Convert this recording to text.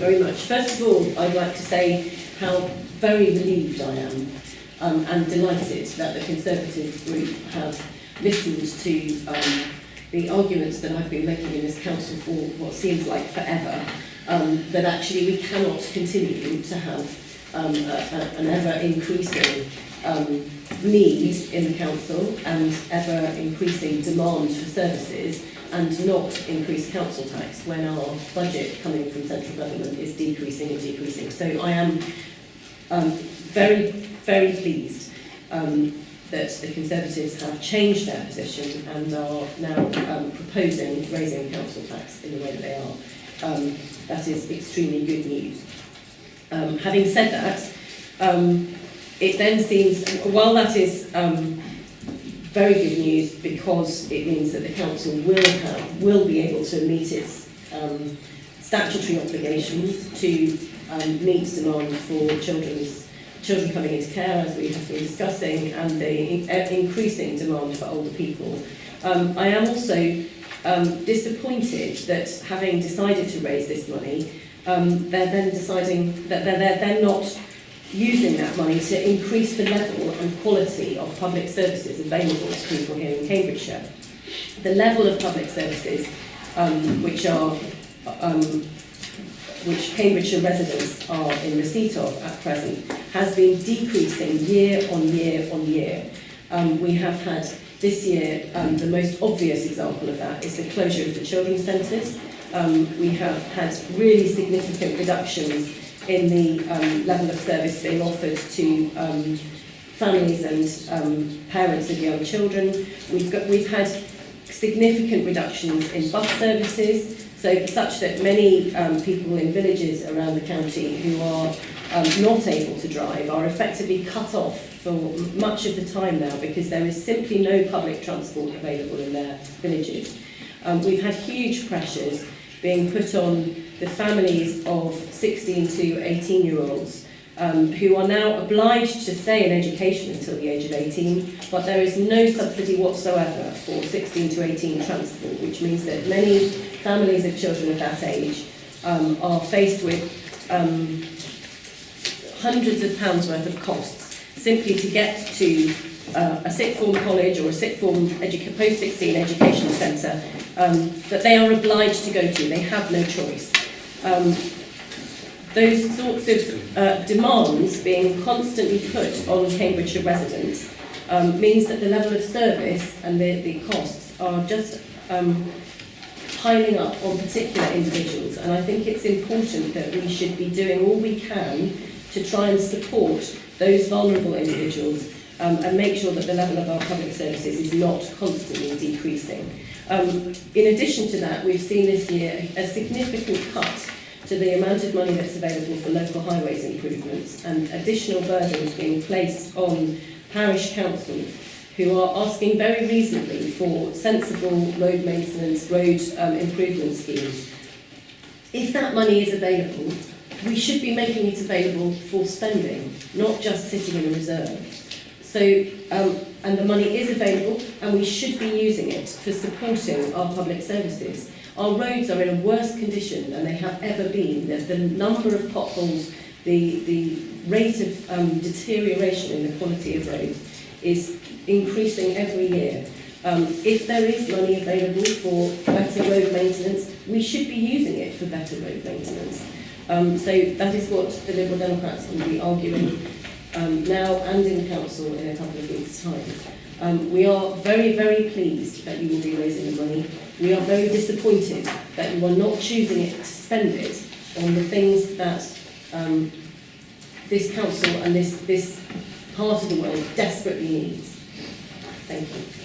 very much. First of all, I'd like to say how very relieved I am and delighted that the Conservative group have listened to the arguments that I've been making in this council for what seems like forever, that actually we cannot continue to have an ever-increasing need in the council and ever-increasing demand for services and not increase council tax when our budget coming from central government is decreasing and decreasing. So I am very, very pleased that the Conservatives have changed their position and are now proposing raising council tax in the way that they are. That is extremely good news. Having said that, it then seems, while that is very good news because it means that the council will be able to meet its statutory obligations to meet demand for children coming into care, as we have been discussing, and the increasing demand for older people. I am also disappointed that, having decided to raise this money, they're then deciding that they're then not using that money to increase the level and quality of public services available to people here in Cambridgeshire. The level of public services which Cambridgeshire residents are in receipt of at present has been decreasing year on year on year. We have had this year, the most obvious example of that is the closure of the children's centres. We have had really significant reductions in the level of service being offered to families and parents of young children. We've had significant reductions in bus services, such that many people in villages around the county who are not able to drive are effectively cut off for much of the time now because there is simply no public transport available in their villages. We've had huge pressures being put on the families of 16 to 18-year-olds who are now obliged to stay in education until the age of 18, but there is no subsidy whatsoever for 16 to 18 transport, which means that many families of children of that age are faced with hundreds of pounds worth of costs simply to get to a sixth form college or a sixth form post-16 education centre that they are obliged to go to. They have no choice. Those sorts of demands being constantly put on Cambridgeshire residents means that the level of service and the costs are just piling up on particular individuals, and I think it's important that we should be doing all we can to try and support those vulnerable individuals and make sure that the level of our public services is not constantly decreasing. In addition to that, we've seen this year a significant cut to the amount of money that's available for local highways improvements and additional burdens being placed on parish councils who are asking very reasonably for sensible road maintenance, road improvement schemes. If that money is available, we should be making it available for spending, not just sitting in a reserve. So, and the money is available, and we should be using it for supporting our public services. Our roads are in a worse condition than they have ever been. The number of potholes, the rate of deterioration in the quality of roads is increasing every year. If there is money available for better road maintenance, we should be using it for better road maintenance. So that is what the Liberal Democrats will be arguing now and in the council in a couple of weeks' time. We are very, very pleased that you will be raising the money. We are very disappointed that you are not choosing it to spend it on the things that this council and this part of the world desperately needs. Thank you.